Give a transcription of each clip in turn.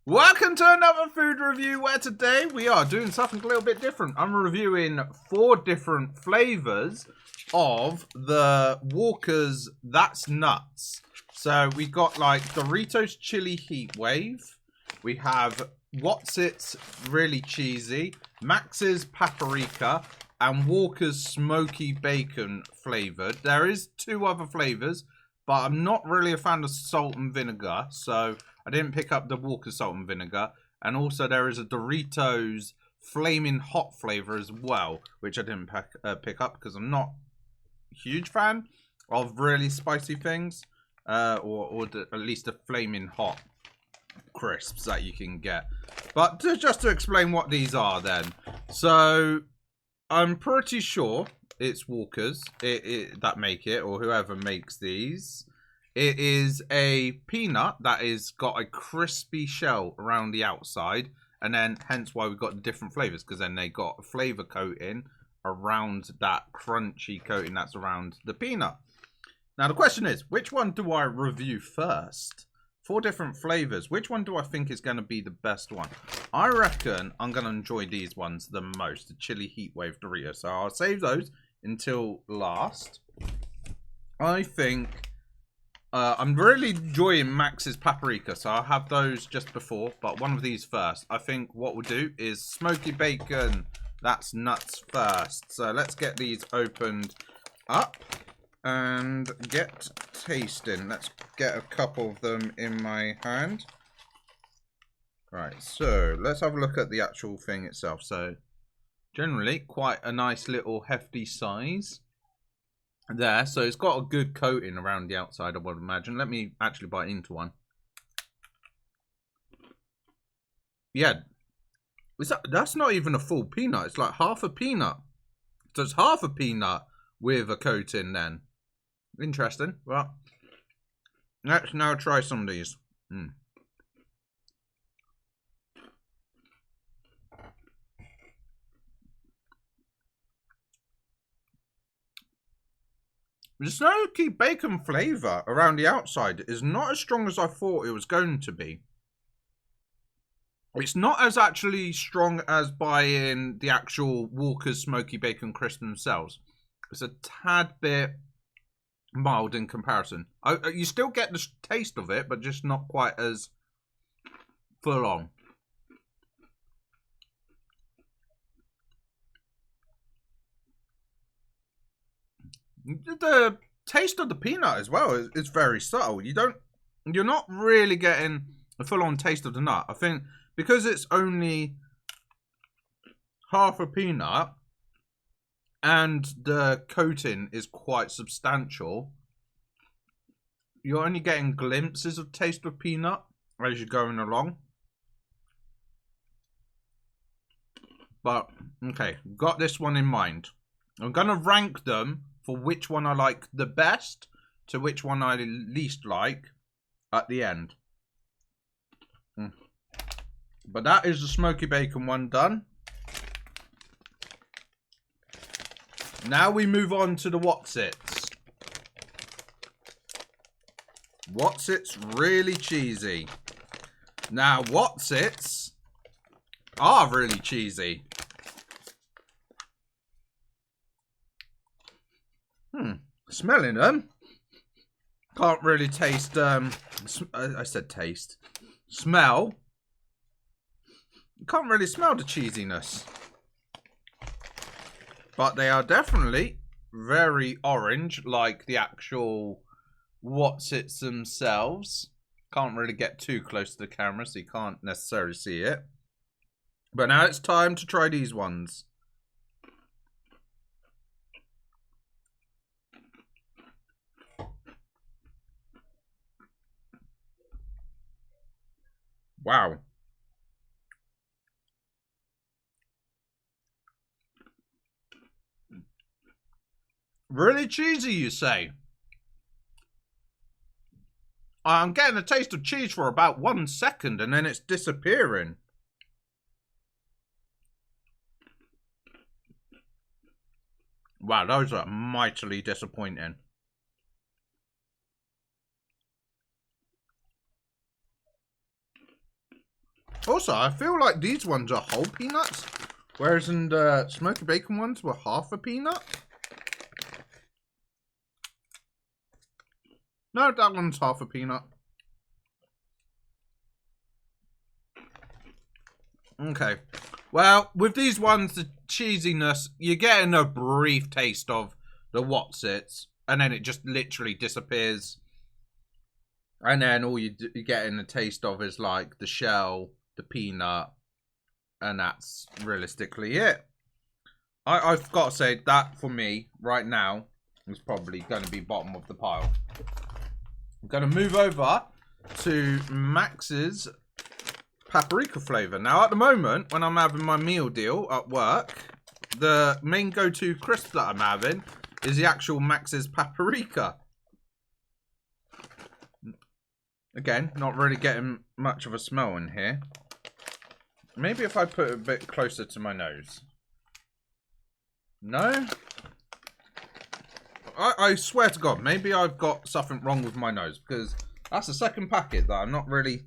Welcome to another food review where today we are doing something a little bit different. I'm reviewing 4 different flavours of the Walker's That's Nuts. So we got like Doritos Chili Heat Wave. We have What's It's Really Cheesy, Max's Paprika, and Walker's Smoky Bacon flavoured. There is 2 other flavours, but I'm not really a fan of salt and vinegar, so I didn't pick up the Walker's Salt and Vinegar. And also there is a Doritos Flaming Hot flavour as well, which I didn't pick up because I'm not a huge fan of really spicy things. Or at least the Flaming Hot crisps that you can get. But just to explain what these are then. So, I'm pretty sure it's Walker's that make it, or whoever makes these. It is a peanut that is got a crispy shell around the outside, and then hence why we've got the different flavors, because then they got a flavor coating around that crunchy coating that's around the peanut. Now the question is, which one do I review first? 4 different flavors. Which one do I think is going to be the best one? I reckon I'm going to enjoy these ones the most, the Chili Heatwave Doritos. So I'll save those until last. I think I'm really enjoying Max's Paprika, so I'll have those just before, but one of these first. I think what we'll do is Smoky Bacon That's Nuts first. So let's get these opened up and get tasting. Let's get a couple of them in my hand. Right, so let's have a look at the actual thing itself. So generally quite a nice little hefty size there. So it's got a good coating around the outside, I would imagine. Let me actually bite into one. Yeah, that's not even a full peanut. It's like half a peanut. So it's half a peanut with a coating then. Interesting. Well, let's now try some of these. The smoky bacon flavour around the outside is not as strong as I thought it was going to be. It's not as actually strong as buying the actual Walker's Smoky Bacon crisps themselves. It's a tad bit mild in comparison. You still get the taste of it, but just not quite as full on. The taste of the peanut as well is very subtle. You're not really getting a full-on taste of the nut. I think because it's only half a peanut and the coating is quite substantial, you're only getting glimpses of taste of peanut as you're going along. But okay, got this one in mind. I'm gonna rank them for which one I like the best to which one I least like at the end. But that is the Smoky Bacon one done. Now we move on to the What's It's. What's It's Really Cheesy. Now What's It's are really cheesy. Smelling them, can't really taste, I said taste. Smell. You can't really smell the cheesiness. But they are definitely very orange, like the actual What's It's themselves. Can't really get too close to the camera, so you can't necessarily see it. But now it's time to try these ones. Wow. Really cheesy, you say? I'm getting a taste of cheese for about 1 second and then it's disappearing. Wow, those are mightily disappointing. Also, I feel like these ones are whole peanuts, whereas in the smoky bacon ones were half a peanut. No, that one's half a peanut. Okay. Well, with these ones, the cheesiness, you're getting a brief taste of the Wotsits, and then it just literally disappears. And then all you're getting a taste of is like the shell, the peanut, and that's realistically it. I've got to say that for me right now is probably going to be bottom of the pile. I'm going to move over to Max's paprika flavour. Now at the moment when I'm having my meal deal at work, the main go-to crisp that I'm having is the actual Max's paprika. Again, not really getting much of a smell in here. Maybe if I put it a bit closer to my nose. No? I swear to God, maybe I've got something wrong with my nose, because that's the second packet that I'm not really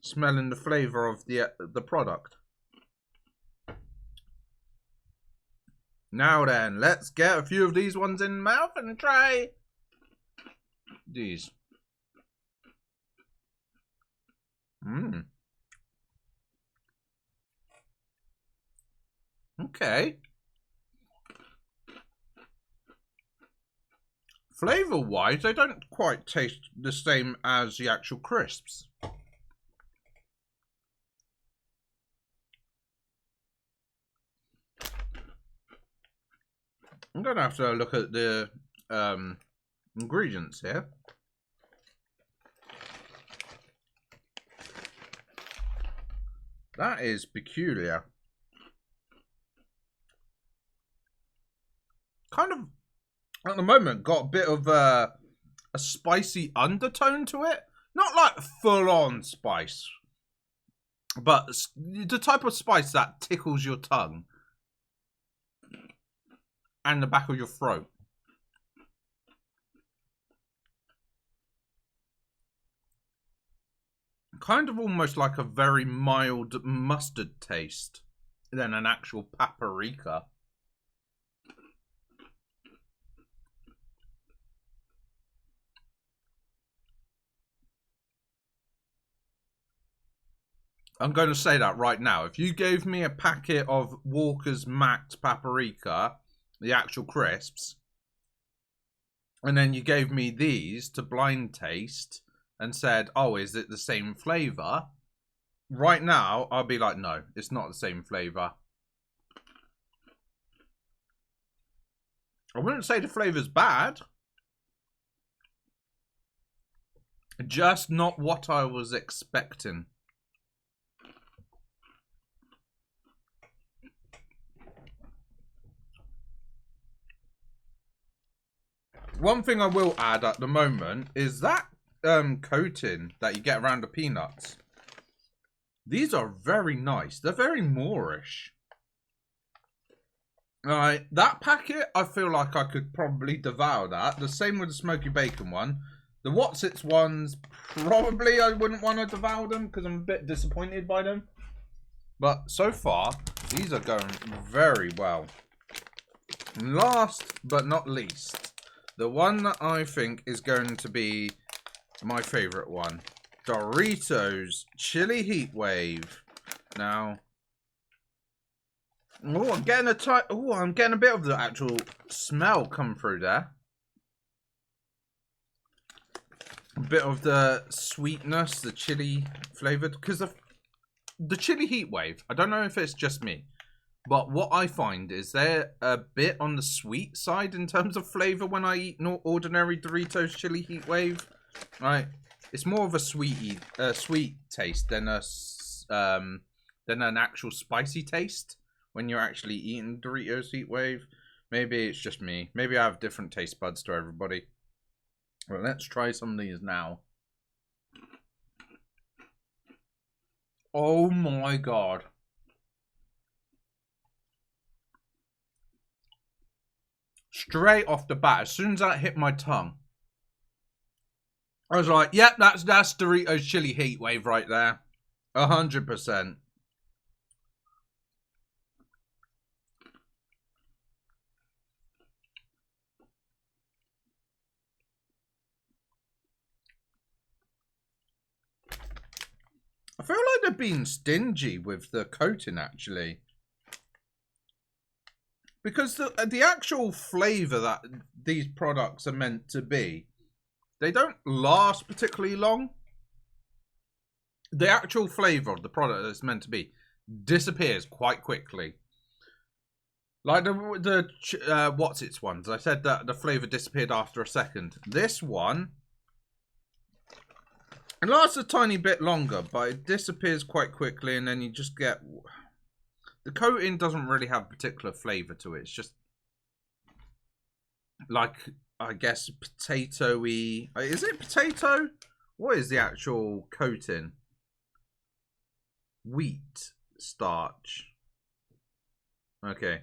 smelling the flavour of the product. Now then, let's get a few of these ones in the mouth and try these. Mmm. Okay. Flavour-wise, they don't quite taste the same as the actual crisps. I'm going to have to look at the ingredients here. That is peculiar. Kind of, at the moment, got a bit of a spicy undertone to it. Not like full-on spice, but the type of spice that tickles your tongue and the back of your throat. Kind of almost like a very mild mustard taste than an actual paprika. I'm going to say that right now. If you gave me a packet of Walker's Max paprika, the actual crisps, and then you gave me these to blind taste and said, oh, is it the same flavour? Right now, I'll be like, no, it's not the same flavour. I wouldn't say the flavour's bad. Just not what I was expecting. One thing I will add at the moment is that coating that you get around the peanuts. These are very nice. They're very Moorish. Alright, that packet, I feel like I could probably devour that. The same with the smoky bacon one. The Wotsits ones, probably I wouldn't want to devour them because I'm a bit disappointed by them. But so far, these are going very well. And last but not least, the one that I think is going to be my favourite one. Doritos Chili Heatwave. Now, oh, I'm getting I'm getting a bit of the actual smell come through there. A bit of the sweetness, the chili flavoured, because the Chili Heatwave, I don't know if it's just me, but what I find is they're a bit on the sweet side in terms of flavour when I eat ordinary Doritos Chili Heatwave. Right, it's more of a sweet taste than an actual spicy taste when you're actually eating Doritos Heatwave. Maybe it's just me. Maybe I have different taste buds to everybody. Well, let's try some of these now. Oh my God. Straight off the bat, as soon as that hit my tongue, I was like, yep, that's Doritos Chili Heatwave right there. 100%. I feel like they're being stingy with the coating, actually. Because the actual flavour that these products are meant to be, they don't last particularly long. The actual flavour of the product that's meant to be disappears quite quickly. Like the what's its ones. I said that the flavour disappeared after a second. This one, it lasts a tiny bit longer, but it disappears quite quickly, and then you just get... The coating doesn't really have a particular flavour to it. It's just like, I guess, potato-y. Is it potato? What is the actual coating? Wheat starch. Okay.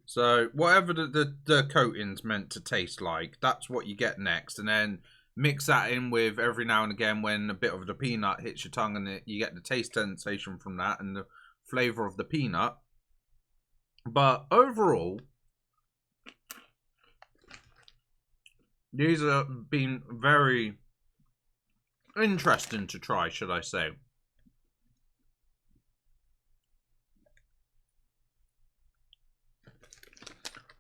So whatever the coating's meant to taste like, that's what you get next. And then mix that in with every now and again when a bit of the peanut hits your tongue, and you get the taste sensation from that and the flavour of the peanut. But overall, these have been very interesting to try, should I say.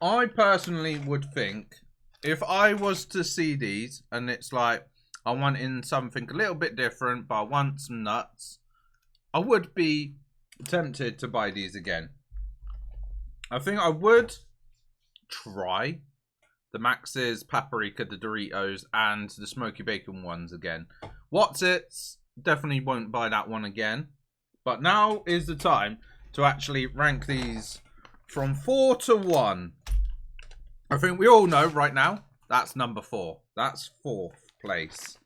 I personally would think, if I was to see these and it's like, I want in something a little bit different, but I want some nuts, I would be tempted to buy these again. I think I would try the Max's, Paprika, the Doritos, and the Smoky Bacon ones again. What's It's, definitely won't buy that one again. But now is the time to actually rank these from 4 to 1. I think we all know right now, that's number 4. That's 4th place.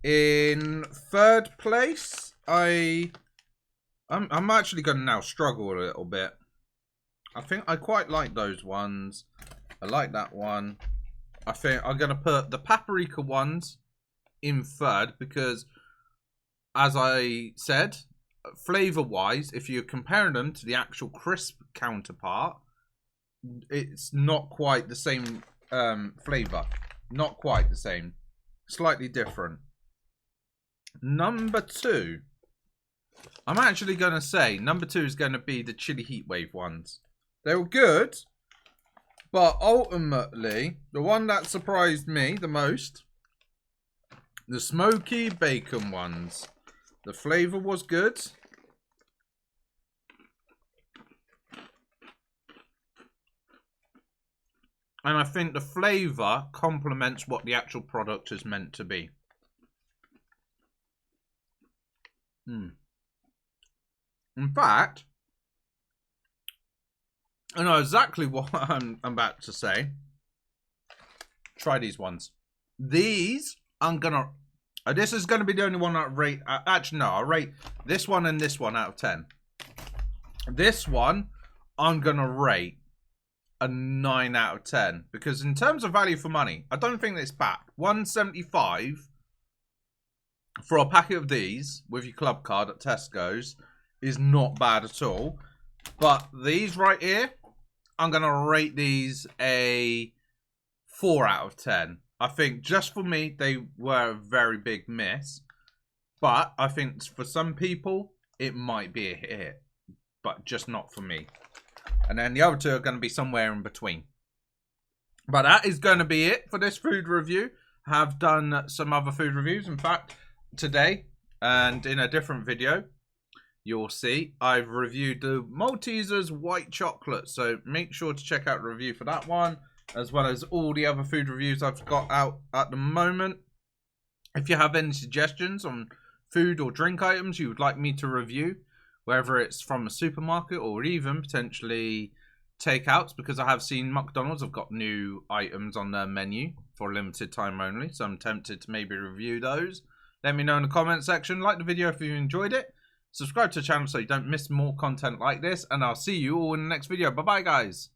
In 3rd place, I'm actually going to now struggle a little bit. I think I quite like those ones. I like that one. I think I'm going to put the Paprika ones in 3rd because, as I said, flavour-wise, if you're comparing them to the actual crisp counterpart, it's not quite the same flavour. Not quite the same. Slightly different. Number 2. I'm actually going to say number 2 is going to be the Chili Heatwave ones. They were good, but ultimately, the one that surprised me the most, the Smoky Bacon ones. The flavour was good. And I think the flavour complements what the actual product is meant to be. In fact, I know exactly what I'm about to say. Try these ones. These, I'm going to... this is going to be the only one I rate... actually, no, I'll rate this one and this one out of 10. This one, I'm going to rate a 9 out of 10. Because in terms of value for money, I don't think it's bad. $1.75 for a packet of these with your club card at Tesco's is not bad at all. But these right here, I'm going to rate these a 4 out of 10. I think just for me, they were a very big miss. But I think for some people, it might be a hit. But just not for me. And then the other two are going to be somewhere in between. But that is going to be it for this food review. I have done some other food reviews. In fact, today and in a different video, you'll see I've reviewed the Maltesers white chocolate. So make sure to check out the review for that one, as well as all the other food reviews I've got out at the moment. If you have any suggestions on food or drink items you would like me to review, whether it's from a supermarket or even potentially takeouts, because I have seen McDonald's have got new items on their menu for a limited time only, so I'm tempted to maybe review those. Let me know in the comment section. Like the video if you enjoyed it. Subscribe to the channel so you don't miss more content like this, and I'll see you all in the next video. Bye bye, guys.